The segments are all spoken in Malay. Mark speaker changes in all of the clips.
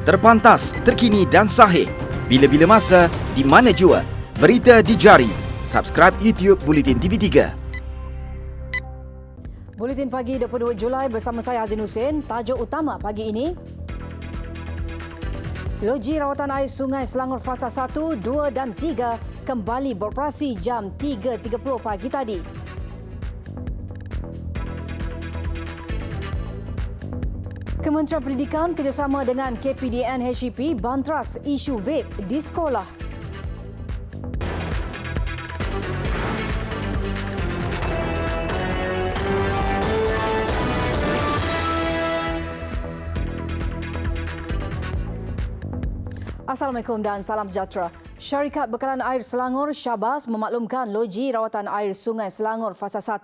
Speaker 1: Terpantas, terkini dan sahih. Bila-bila masa, di mana jua. Berita di jari. Subscribe YouTube Bulletin TV3.
Speaker 2: Buletin pagi 22 Julai bersama saya Azin Hussein. Tajuk utama pagi ini: Loji rawatan air Sungai Selangor Fasa 1, 2 dan 3 kembali beroperasi jam 3.30 pagi tadi. Kementerian Pendidikan kerjasama dengan KPDN HEP bantras isu vape di sekolah. Assalamualaikum dan salam sejahtera. Syarikat Bekalan Air Selangor Syabas memaklumkan loji rawatan air Sungai Selangor Fasa 1,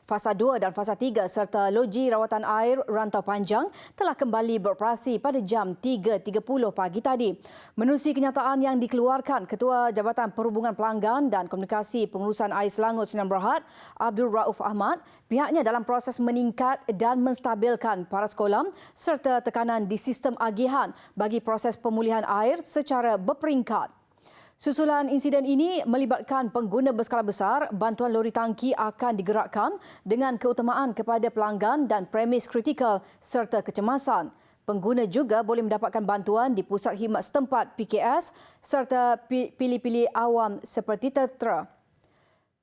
Speaker 2: Fasa 2 dan Fasa 3 serta loji rawatan air Rantau Panjang telah kembali beroperasi pada jam 3.30 pagi tadi. Menerusi kenyataan yang dikeluarkan Ketua Jabatan Perhubungan Pelanggan dan Komunikasi Pengurusan Air Selangor Sdn Bhd, Abdul Rauf Ahmad, pihaknya dalam proses meningkat dan menstabilkan paras kolam serta tekanan di sistem agihan bagi proses pemulihan air secara berperingkat. Susulan insiden ini melibatkan pengguna berskala besar, bantuan lori tangki akan digerakkan dengan keutamaan kepada pelanggan dan premis kritikal serta kecemasan. Pengguna juga boleh mendapatkan bantuan di pusat khidmat setempat PKS serta pilih-pilih awam seperti tertera.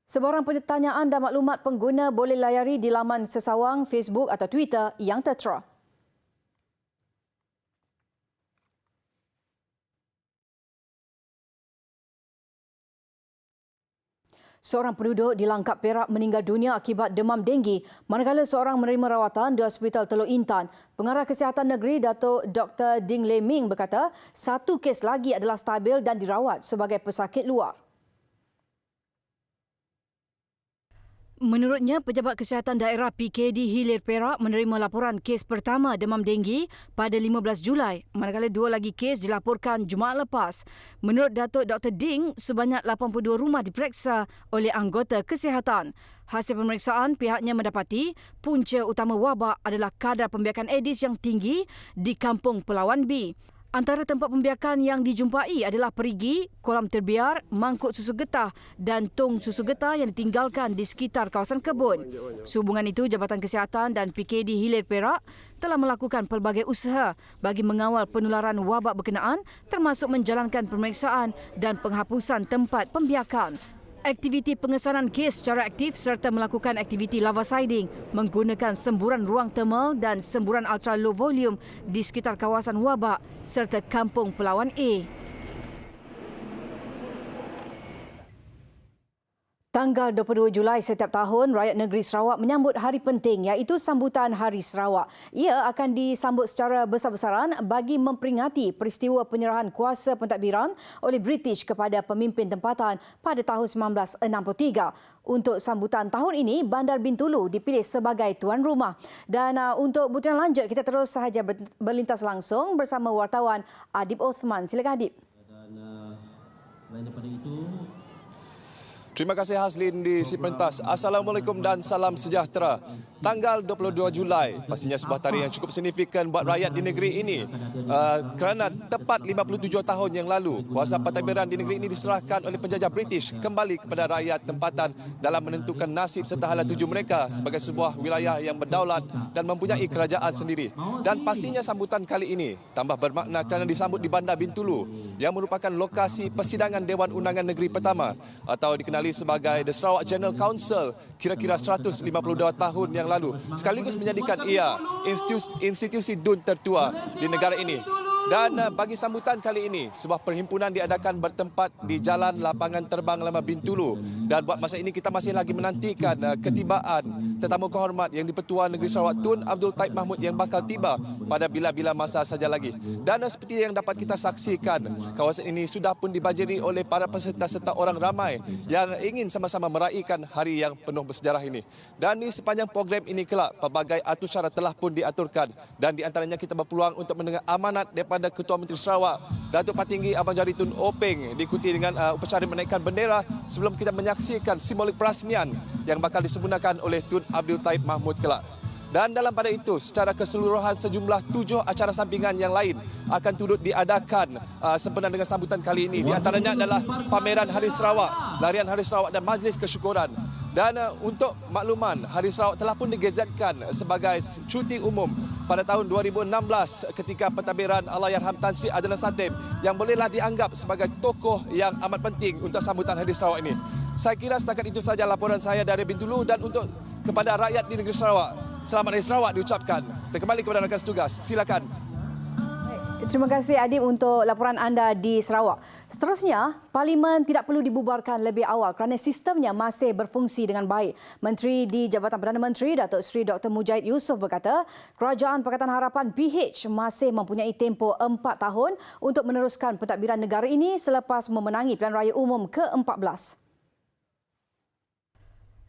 Speaker 2: Sebarang pertanyaan dan maklumat pengguna boleh layari di laman sesawang Facebook atau Twitter yang tertera. Seorang penduduk di Langkap Perak meninggal dunia akibat demam denggi manakala seorang menerima rawatan di Hospital Teluk Intan. Pengarah Kesihatan Negeri Datuk Dr. Ding Le Ming berkata, satu kes lagi adalah stabil dan dirawat sebagai pesakit luar. Menurutnya, Pejabat Kesihatan Daerah PKD Hilir Perak menerima laporan kes pertama demam denggi pada 15 Julai, manakala dua lagi kes dilaporkan Jumaat lepas. Menurut Datuk Dr. Ding, sebanyak 82 rumah diperiksa oleh anggota kesihatan. Hasil pemeriksaan, pihaknya mendapati punca utama wabak adalah kadar pembiakan Aedes yang tinggi di Kampung Pelawan B. Antara tempat pembiakan yang dijumpai adalah perigi, kolam terbiar, mangkuk susu getah dan tong susu getah yang ditinggalkan di sekitar kawasan kebun. Sehubungan itu, Jabatan Kesihatan dan PKD Hilir Perak telah melakukan pelbagai usaha bagi mengawal penularan wabak berkenaan termasuk menjalankan pemeriksaan dan penghapusan tempat pembiakan. Aktiviti pengesanan kes secara aktif serta melakukan aktiviti lava siding menggunakan semburan ruang termal dan semburan ultra low volume di sekitar kawasan wabak serta Kampung Pelawan A. Tanggal 22 Julai setiap tahun, rakyat negeri Sarawak menyambut hari penting iaitu sambutan Hari Sarawak. Ia akan disambut secara besar-besaran bagi memperingati peristiwa penyerahan kuasa pentadbiran oleh British kepada pemimpin tempatan pada tahun 1963. Untuk sambutan tahun ini, Bandar Bintulu dipilih sebagai tuan rumah. Dan untuk butiran lanjut, kita terus sahaja berlintas langsung bersama wartawan Adib Osman. Silakan Adib.
Speaker 3: Dan selain daripada itu,
Speaker 4: terima kasih Haslin di si pentas. Assalamualaikum dan salam sejahtera. Tanggal 22 Julai pastinya sebuah tarikh yang cukup signifikan buat rakyat di negeri ini. Kerana tepat 57 tahun yang lalu, kuasa pentadbiran di negeri ini diserahkan oleh penjajah British kembali kepada rakyat tempatan dalam menentukan nasib serta hala tuju mereka sebagai sebuah wilayah yang berdaulat dan mempunyai kerajaan sendiri. Dan pastinya sambutan kali ini tambah bermakna kerana disambut di Bandar Bintulu yang merupakan lokasi persidangan Dewan Undangan Negeri pertama atau dikenali sebagai The Sarawak General Council kira-kira 152 tahun yang lalu, sekaligus menjadikan ia institusi DUN tertua di negara ini. Dan bagi sambutan kali ini, sebuah perhimpunan diadakan bertempat di Jalan Lapangan Terbang Lama Bintulu. Dan buat masa ini kita masih lagi menantikan ketibaan tetamu kehormat yang di-Pertuan Negeri Sarawak Tun Abdul Taib Mahmud yang bakal tiba pada bila-bila masa saja lagi. Dan seperti yang dapat kita saksikan, kawasan ini sudah pun dibanjiri oleh para peserta serta orang ramai yang ingin sama-sama meraihkan hari yang penuh bersejarah ini. Dan di sepanjang program ini kelak, pelbagai atur syarat telah pun diaturkan. Dan di antaranya kita berpeluang untuk mendengar amanat daripada Ketua Menteri Sarawak, Datuk Patinggi Abang Jari Tun Openg, diikuti dengan upacara menaikkan bendera sebelum kita menyaksikan simbolik perasmian yang bakal disempurnakan oleh Tun Abdul Taib Mahmud kelak. Dan dalam pada itu, secara keseluruhan sejumlah 7 acara sampingan yang lain akan turut diadakan sempena dengan sambutan kali ini. Di antaranya adalah pameran Hari Sarawak, larian Hari Sarawak dan majlis kesyukuran. Dan untuk makluman, Hari Sarawak telah pun digazetkan sebagai cuti umum pada tahun 2016 ketika pentadbiran Allahyarham Tan Sri Adnan Satem yang bolehlah dianggap sebagai tokoh yang amat penting untuk sambutan Hari Sarawak ini. Saya kira setakat itu saja laporan saya dari Bintulu, dan untuk kepada rakyat di negeri Sarawak, selamat Hari Sarawak diucapkan. Kita kembali kepada rakan setugas. Silakan.
Speaker 2: Terima kasih Adib untuk laporan anda di Sarawak. Seterusnya, Parlimen tidak perlu dibubarkan lebih awal kerana sistemnya masih berfungsi dengan baik. Menteri di Jabatan Perdana Menteri Datuk Seri Dr. Mujahid Yusof berkata, Kerajaan Pakatan Harapan PH masih mempunyai tempoh 4 tahun untuk meneruskan pentadbiran negara ini selepas memenangi Pilihan Raya Umum ke-14.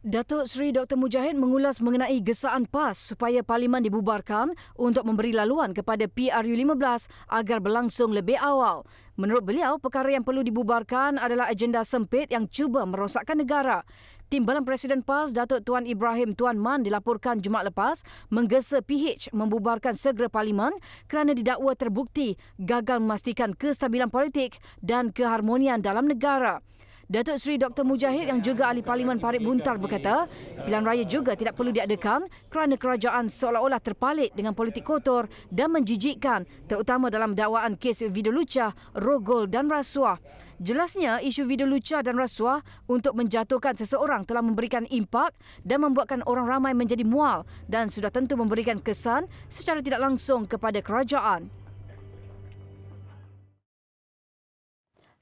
Speaker 2: Datuk Seri Dr. Mujahid mengulas mengenai gesaan PAS supaya Parlimen dibubarkan untuk memberi laluan kepada PRU15 agar berlangsung lebih awal. Menurut beliau, perkara yang perlu dibubarkan adalah agenda sempit yang cuba merosakkan negara. Timbalan Presiden PAS, Datuk Tuan Ibrahim Tuan Man dilaporkan Jumaat lepas menggesa PH membubarkan segera Parlimen kerana didakwa terbukti gagal memastikan kestabilan politik dan keharmonian dalam negara. Datuk Seri Dr. Mujahid yang juga ahli Parlimen Parit Buntar berkata, pilihan raya juga tidak perlu diadakan kerana kerajaan seolah-olah terpalit dengan politik kotor dan menjijikkan, terutama dalam dakwaan kes video lucah, rogol dan rasuah. Jelasnya, isu video lucah dan rasuah untuk menjatuhkan seseorang telah memberikan impak dan membuatkan orang ramai menjadi mual dan sudah tentu memberikan kesan secara tidak langsung kepada kerajaan.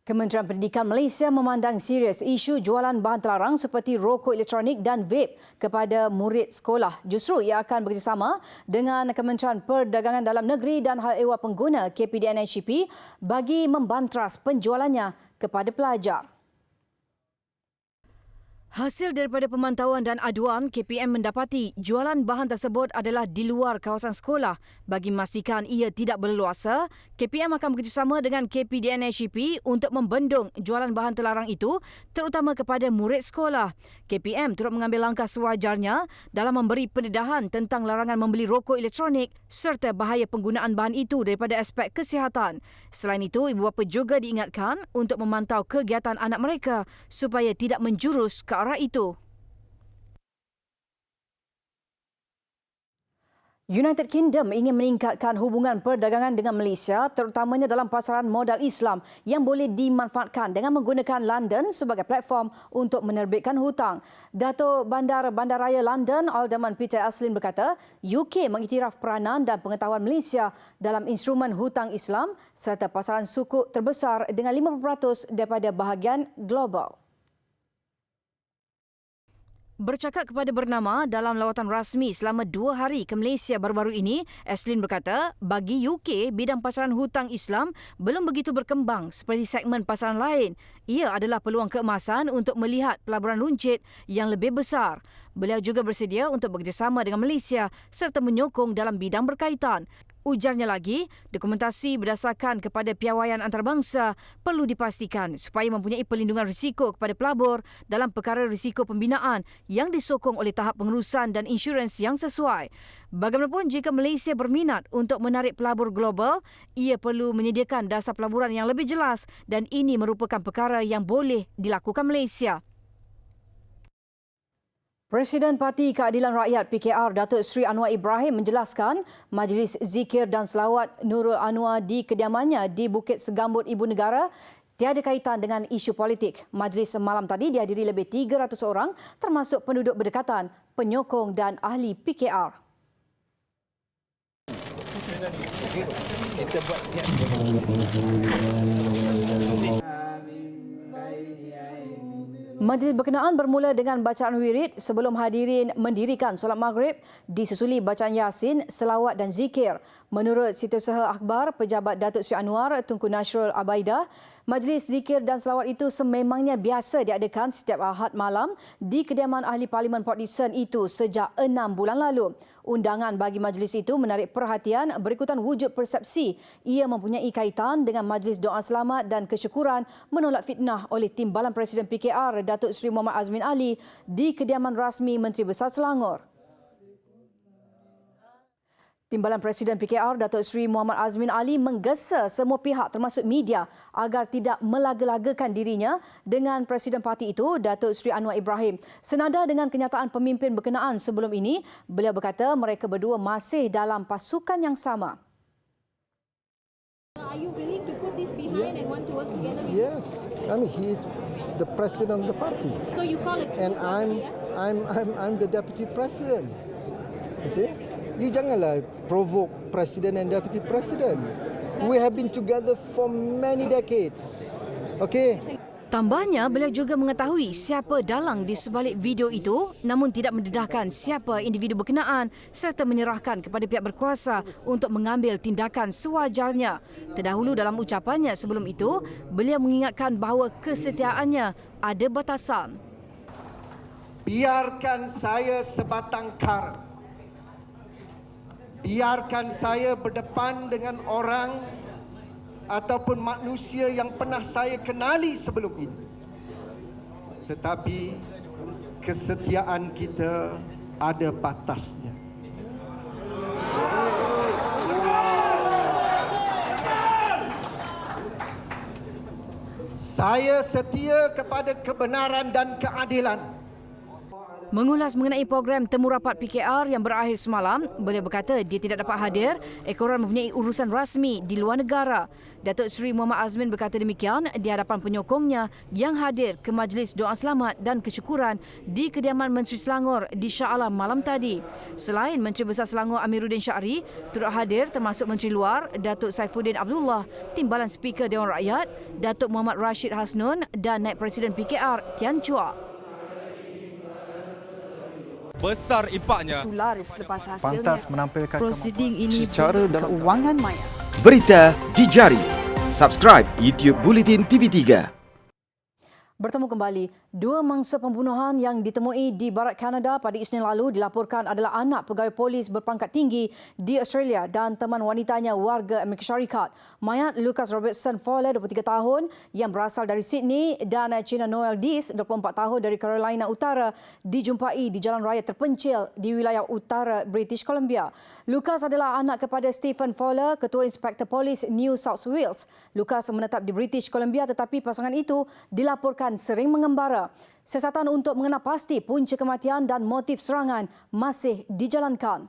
Speaker 2: Kementerian Pendidikan Malaysia memandang serius isu jualan bahan terlarang seperti rokok elektronik dan vape kepada murid sekolah. Justru ia akan bekerjasama dengan Kementerian Perdagangan Dalam Negeri dan Hal Ehwal Pengguna KPDN-HCP bagi membantras penjualannya kepada pelajar. Hasil daripada pemantauan dan aduan, KPM mendapati jualan bahan tersebut adalah di luar kawasan sekolah. Bagi memastikan ia tidak berleluasa, KPM akan bekerjasama dengan KPDN-HCP untuk membendung jualan bahan terlarang itu, terutama kepada murid sekolah. KPM turut mengambil langkah sewajarnya dalam memberi pendedahan tentang larangan membeli rokok elektronik serta bahaya penggunaan bahan itu daripada aspek kesihatan. Selain itu, ibu bapa juga diingatkan untuk memantau kegiatan anak mereka supaya tidak menjurus ke arah itu. United Kingdom ingin meningkatkan hubungan perdagangan dengan Malaysia, terutamanya dalam pasaran modal Islam yang boleh dimanfaatkan dengan menggunakan London sebagai platform untuk menerbitkan hutang. Datuk Bandaraya London, Alderman Peter Aslin berkata, UK mengiktiraf peranan dan pengetahuan Malaysia dalam instrumen hutang Islam serta pasaran sukuk terbesar dengan 50% daripada bahagian global. Bercakap kepada Bernama dalam lawatan rasmi selama 2 hari ke Malaysia baru-baru ini, Aslin berkata, bagi UK, bidang pasaran hutang Islam belum begitu berkembang seperti segmen pasaran lain. Ia adalah peluang keemasan untuk melihat pelaburan runcit yang lebih besar. Beliau juga bersedia untuk bekerjasama dengan Malaysia serta menyokong dalam bidang berkaitan. Ujarnya lagi, dokumentasi berdasarkan kepada piawaian antarabangsa perlu dipastikan supaya mempunyai perlindungan risiko kepada pelabur dalam perkara risiko pembinaan yang disokong oleh tahap pengurusan dan insurans yang sesuai. Bagaimanapun, jika Malaysia berminat untuk menarik pelabur global, ia perlu menyediakan dasar pelaburan yang lebih jelas dan ini merupakan perkara yang boleh dilakukan Malaysia. Presiden Parti Keadilan Rakyat PKR Datuk Seri Anwar Ibrahim menjelaskan Majlis Zikir dan Selawat Nurul Anwar di kediamannya di Bukit Segambut Ibu Negara tiada kaitan dengan isu politik. Majlis malam tadi dihadiri lebih 300 orang termasuk penduduk berdekatan, penyokong dan ahli PKR. Majlis berkenaan bermula dengan bacaan wirid sebelum hadirin mendirikan solat maghrib, disusuli bacaan Yasin, selawat dan zikir. Menurut Setiausaha Akhbar Pejabat Datuk Seri Anwar Tunku Nasrul Abaidah, majlis zikir dan selawat itu sememangnya biasa diadakan setiap Ahad malam di kediaman Ahli Parlimen Port Dickson itu sejak 6 bulan lalu. Undangan bagi majlis itu menarik perhatian berikutan wujud persepsi ia mempunyai kaitan dengan majlis doa selamat dan kesyukuran menolak fitnah oleh Timbalan Presiden PKR Datuk Seri Muhammad Azmin Ali di kediaman rasmi Menteri Besar Selangor. Timbalan Presiden PKR Datuk Seri Muhammad Azmin Ali menggesa semua pihak termasuk media agar tidak melaga-lagakan dirinya dengan Presiden Parti itu, Datuk Seri Anwar Ibrahim. Senada dengan kenyataan pemimpin berkenaan sebelum ini, beliau berkata mereka berdua masih dalam pasukan yang sama.
Speaker 5: Are you willing to put this behind and want to work together with
Speaker 6: Yes, I mean he is the president of the party,
Speaker 5: So you call it
Speaker 6: and I'm the deputy president. You see, you janganlah provoke president and deputy president. We have been together for many decades. Okay.
Speaker 2: Tambahnya, beliau juga mengetahui siapa dalang di sebalik video itu namun tidak mendedahkan siapa individu berkenaan serta menyerahkan kepada pihak berkuasa untuk mengambil tindakan sewajarnya. Terdahulu dalam ucapannya sebelum itu, beliau mengingatkan bahawa kesetiaannya ada batasan.
Speaker 7: Biarkan saya sebatang kara. Biarkan saya berdepan dengan orang ataupun manusia yang pernah saya kenali sebelum ini. Tetapi kesetiaan kita ada batasnya. Saya setia kepada kebenaran dan keadilan.
Speaker 2: Mengulas mengenai program temu rapat PKR yang berakhir semalam, beliau berkata dia tidak dapat hadir ekoran mempunyai urusan rasmi di luar negara. Datuk Seri Muhammad Azmin berkata demikian di hadapan penyokongnya yang hadir ke majlis doa selamat dan kesyukuran di kediaman Menteri Selangor di Shah Alam malam tadi. Selain Menteri Besar Selangor Amiruddin Syari, turut hadir termasuk Menteri Luar Datuk Saifuddin Abdullah, Timbalan Speaker Dewan Rakyat Datuk Muhammad Rashid Hasnun dan Naib Presiden PKR Tian Chua.
Speaker 8: Besar impaknya.
Speaker 9: Laris selepas hasilnya.
Speaker 6: Pantas menampilkan
Speaker 9: Prosiding ini
Speaker 6: secara dalam
Speaker 9: keuangan maya.
Speaker 1: Berita di jari. Subscribe YouTube Bulletin TV3.
Speaker 2: Bertemu kembali, dua mangsa pembunuhan yang ditemui di barat Kanada pada Isnin lalu dilaporkan adalah anak pegawai polis berpangkat tinggi di Australia dan teman wanitanya warga Amerika Syarikat. Mayat Lucas Robertson Fowler, 23 tahun, yang berasal dari Sydney dan Cina Noel Dees, 24 tahun dari Carolina Utara, dijumpai di jalan raya terpencil di wilayah utara British Columbia. Lucas adalah anak kepada Stephen Fowler, Ketua Inspektor Polis New South Wales. Lucas menetap di British Columbia tetapi pasangan itu dilaporkan sering mengembara. Siasatan untuk mengenal pasti punca kematian dan motif serangan masih dijalankan.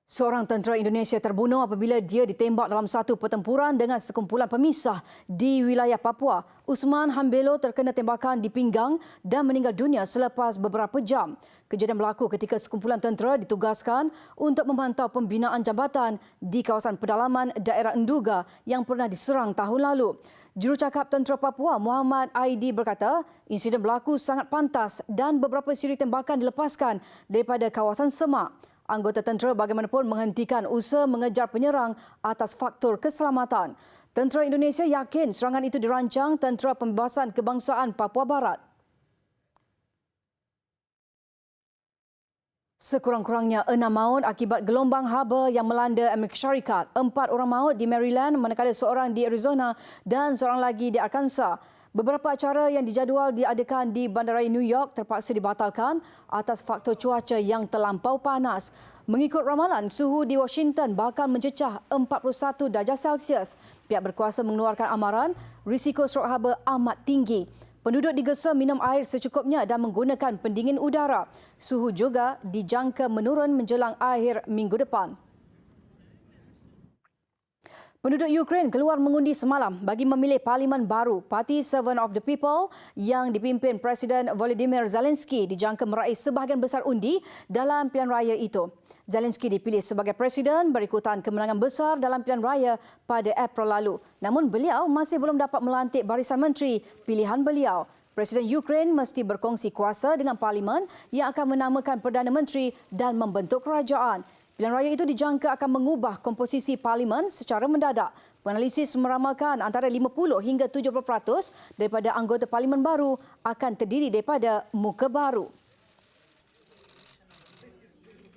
Speaker 2: Seorang tentera Indonesia terbunuh apabila dia ditembak dalam satu pertempuran dengan sekumpulan pemisah di wilayah Papua. Usman Hambelo terkena tembakan di pinggang dan meninggal dunia selepas beberapa jam. Kejadian berlaku ketika sekumpulan tentera ditugaskan untuk memantau pembinaan jambatan di kawasan pedalaman daerah Enduga yang pernah diserang tahun lalu. Jurucakap Tentera Papua Muhammad Aidi berkata, insiden berlaku sangat pantas dan beberapa siri tembakan dilepaskan daripada kawasan semak. Anggota tentera bagaimanapun menghentikan usaha mengejar penyerang atas faktor keselamatan. Tentera Indonesia yakin serangan itu dirancang Tentera Pembebasan Kebangsaan Papua Barat. Sekurang-kurangnya 6 maut akibat gelombang haba yang melanda Amerika Syarikat. 4 orang maut di Maryland, manakala seorang di Arizona dan seorang lagi di Arkansas. Beberapa acara yang dijadual diadakan di Bandaraya New York terpaksa dibatalkan atas faktor cuaca yang terlampau panas. Mengikut ramalan, suhu di Washington bakal mencecah 41 darjah Celsius. Pihak berkuasa mengeluarkan amaran, risiko strok haba amat tinggi. Penduduk digesa minum air secukupnya dan menggunakan pendingin udara. Suhu juga dijangka menurun menjelang akhir minggu depan. Penduduk Ukraine keluar mengundi semalam bagi memilih parlimen baru. Parti Servant of the People yang dipimpin Presiden Volodymyr Zelensky dijangka meraih sebahagian besar undi dalam pilihan raya itu. Zelensky dipilih sebagai presiden berikutan kemenangan besar dalam pilihan raya pada April lalu. Namun beliau masih belum dapat melantik barisan menteri pilihan beliau. Presiden Ukraine mesti berkongsi kuasa dengan parlimen yang akan menamakan Perdana Menteri dan membentuk kerajaan. Pilihan raya itu dijangka akan mengubah komposisi parlimen secara mendadak. Penganalisis meramalkan antara 50 hingga 70% daripada anggota parlimen baru akan terdiri daripada muka baru.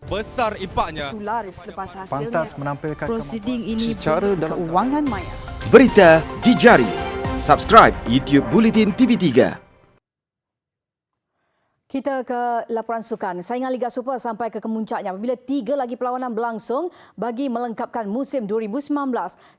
Speaker 8: Besar impaknya.
Speaker 9: Laris selepas hasilnya.
Speaker 6: Pantas menampilkan
Speaker 9: Prosiding ini
Speaker 6: secara dalam
Speaker 9: keuangan maya.
Speaker 1: Berita di jari. Subscribe YouTube Bulletin TV3.
Speaker 2: Kita ke laporan sukan. Saingan Liga Super sampai ke kemuncaknya apabila 3 lagi perlawanan berlangsung bagi melengkapkan musim 2019.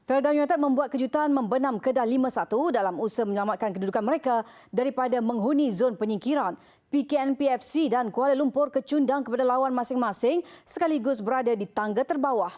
Speaker 2: Felda United membuat kejutan membenam Kedah 5-1 dalam usaha menyelamatkan kedudukan mereka daripada menghuni zon penyingkiran. PKNP FC dan Kuala Lumpur kecundang kepada lawan masing-masing sekaligus berada di tangga terbawah.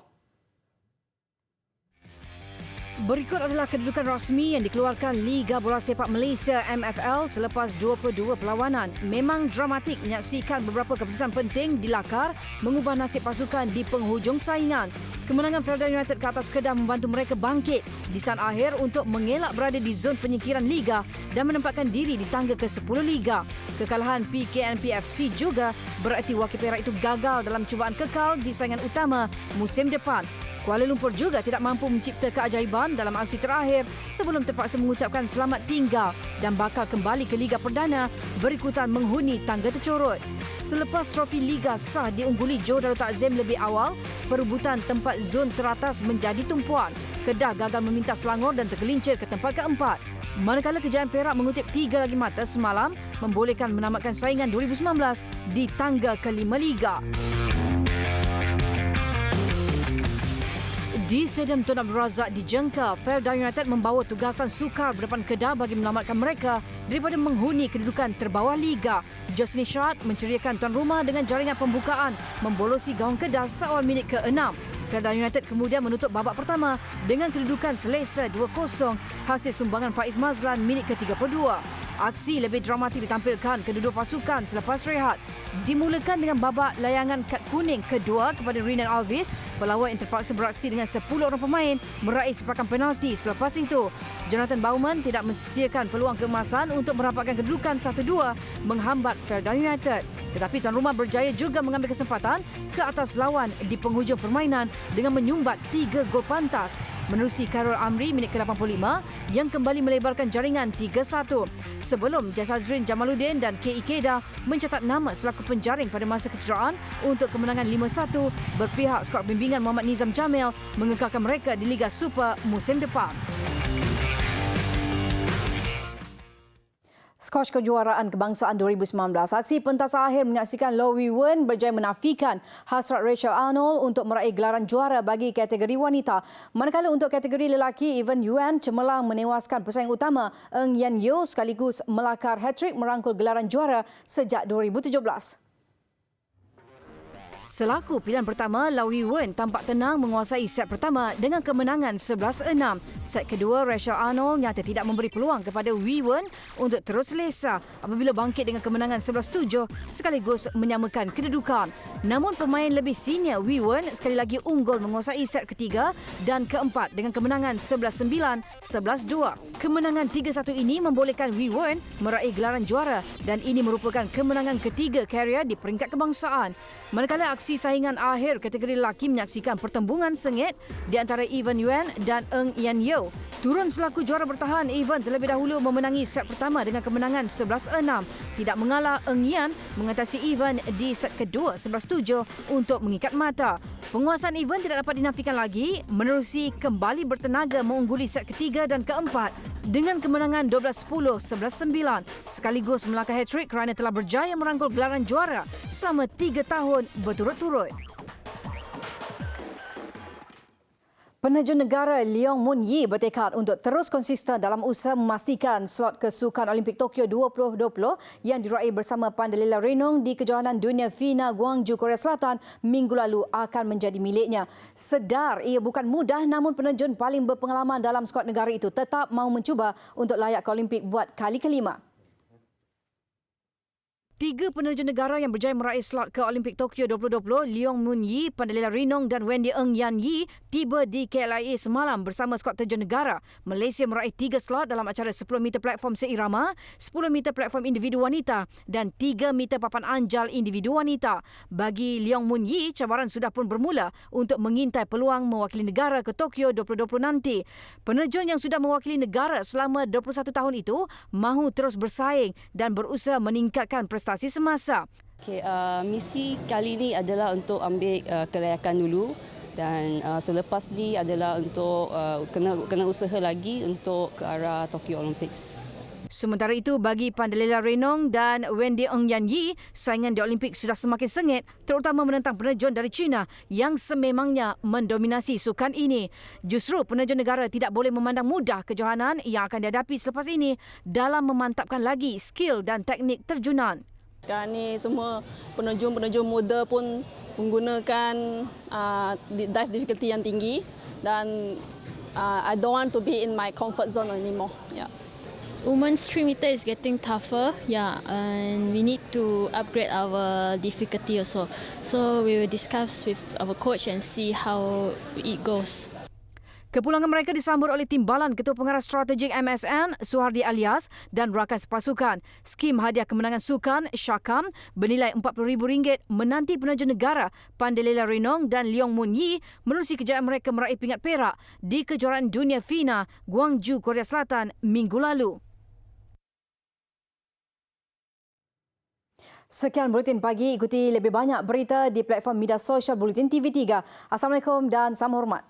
Speaker 2: Berikut adalah kedudukan rasmi yang dikeluarkan Liga Bola Sepak Malaysia MFL selepas 22 perlawanan. Memang dramatik menyaksikan beberapa keputusan penting dilakar mengubah nasib pasukan di penghujung saingan. Kemenangan Felda United ke atas Kedah membantu mereka bangkit di saat akhir untuk mengelak berada di zon penyingkiran Liga dan menempatkan diri di tangga ke-10 Liga. Kekalahan PKNP FC juga berarti Wakil Perak itu gagal dalam cubaan kekal di saingan utama musim depan. Kuala Lumpur juga tidak mampu mencipta keajaiban dalam aksi terakhir sebelum terpaksa mengucapkan selamat tinggal dan bakal kembali ke Liga Perdana berikutan menghuni tangga tercorot. Selepas trofi Liga sah diungguli Johor Darul Takzim lebih awal, perebutan tempat zon teratas menjadi tumpuan. Kedah gagal meminta Selangor dan tergelincir ke tempat keempat. Manakala Kejayaan Perak mengutip 3 lagi mata semalam membolehkan menamatkan saingan 2019 di tangga ke-5 Liga. Di Stadium Tun Abdul Razak di Jengka, Felda United membawa tugasan sukar berdepan Kedah bagi menyelamatkan mereka daripada menghuni kedudukan terbawah Liga. Josni Syad menceriakan tuan rumah dengan jaringan pembukaan membolosi gawang Kedah seawal minit ke-6. Felda United kemudian menutup babak pertama dengan kedudukan selesa 2-0 hasil sumbangan Faiz Mazlan minit ke-32. Aksi lebih dramatik ditampilkan kedua-dua pasukan selepas rehat. Dimulakan dengan babak layangan kad kuning kedua kepada Renan Alvis, pelawat yang terpaksa beraksi dengan 10 orang pemain meraih sepakan penalti selepas itu. Jonathan Baumann tidak mensia-siakan peluang keemasan untuk merapatkan kedudukan 1-2 menghambat Felda United. Tetapi tuan rumah berjaya juga mengambil kesempatan ke atas lawan di penghujung permainan dengan menyumbat 3 gol pantas menerusi Khairul Amri minit ke-85 yang kembali melebarkan jaringan 3-1. Sebelum Jasazrin Jamaluddin dan K.E. Kedah mencatat nama selaku penjaring pada masa kecederaan untuk kemenangan 5-1 berpihak skuad bimbingan Muhammad Nizam Jamil mengekalkan mereka di Liga Super musim depan. Skos kejuaraan kebangsaan 2019. Aksi pentas akhir menyaksikan Low Wee Wen berjaya menafikan hasrat Rachel Arnold untuk meraih gelaran juara bagi kategori wanita. Manakala untuk kategori lelaki, Evan Yuan cemerlang menewaskan pesaing utama Ng Yan Yeo sekaligus melakar hat-trick merangkul gelaran juara sejak 2017. Selaku pilihan pertama, Lau Wee Wen tampak tenang menguasai set pertama dengan kemenangan 11-6. Set kedua, Rachel Arnold nyata tidak memberi peluang kepada Wee Wen untuk terus selesa apabila bangkit dengan kemenangan 11-7 sekaligus menyamakan kedudukan. Namun pemain lebih senior Wee Wen sekali lagi unggul menguasai set ketiga dan keempat dengan kemenangan 11-9, 11-2. Kemenangan 3-1 ini membolehkan Wee Wen meraih gelaran juara dan ini merupakan kemenangan ketiga karier di peringkat kebangsaan. Manakala aksi saingan akhir kategori lelaki menyaksikan pertembungan sengit di antara Evan Yuan dan Ng Yan Yeo. Turun selaku juara bertahan, Evan terlebih dahulu memenangi set pertama dengan kemenangan 11-6. Tidak mengalah, Ng Yan mengatasi Evan di set kedua 11-7 untuk mengikat mata. Penguasaan Evan tidak dapat dinafikan lagi menerusi kembali bertenaga mengungguli set ketiga dan keempat dengan kemenangan 12-10, 11-9 sekaligus melangkah hat-trick kerana telah berjaya merangkul gelaran juara selama 3 tahun berturut-turut. Penerjun negara Leong Mun Yi bertekad untuk terus konsisten dalam usaha memastikan slot ke Sukan Olimpik Tokyo 2020 yang diraih bersama Pandelila Renong di Kejohanan Dunia FINA Guangzhou, Korea Selatan minggu lalu akan menjadi miliknya. Sedar ia bukan mudah, namun penerjun paling berpengalaman dalam skuad negara itu tetap mahu mencuba untuk layak ke Olimpik buat kali kelima. 3 penerjun negara yang berjaya meraih slot ke Olimpik Tokyo 2020, Leong Mun Yi, Pandelila Renong dan Wendy Ng Yan Yi tiba di KLIA semalam bersama skuad terjun negara. Malaysia meraih 3 slot dalam acara 10 meter platform seirama, 10 meter platform individu wanita dan 3 meter papan anjal individu wanita. Bagi Leong Mun Yi, cabaran sudah pun bermula untuk mengintai peluang mewakili negara ke Tokyo 2020 nanti. Penerjun yang sudah mewakili negara selama 21 tahun itu mahu terus bersaing dan berusaha meningkatkan prestasi semasa.
Speaker 10: Misi kali ini adalah untuk ambil kelayakan dulu dan selepas ni adalah untuk kena usaha lagi untuk ke arah Tokyo Olympics.
Speaker 2: Sementara itu, bagi Pandelela Renong dan Wendy Ng Yan Yi, saingan di Olimpik sudah semakin sengit, terutama menentang penerjun dari China yang sememangnya mendominasi sukan ini. Justru penerjun negara tidak boleh memandang mudah kejohanan yang akan dihadapi selepas ini dalam memantapkan lagi skill dan teknik terjunan.
Speaker 11: Sekarang ni semua penerjun-penerjun muda pun menggunakan dive difficulty yang tinggi dan I don't want to be in my comfort zone anymore. Yeah.
Speaker 12: Women's 3 meter is getting tougher, and we need to upgrade our difficulty also. So we will discuss with our coach and see how it goes.
Speaker 2: Kepulangan mereka disambut oleh timbalan Ketua Pengarah Strategik MSN, Suhardi Alias dan rakan sepasukan. Skim hadiah kemenangan sukan, Syakam, bernilai RM40,000 menanti penerjun negara Pandelela Renong dan Leong Mun Yi menerusi kejayaan mereka meraih pingat perak di kejuaraan dunia FINA, Gwangju, Korea Selatan minggu lalu. Sekian Buletin Pagi. Ikuti lebih banyak berita di platform media sosial Buletin TV3. Assalamualaikum dan salam hormat.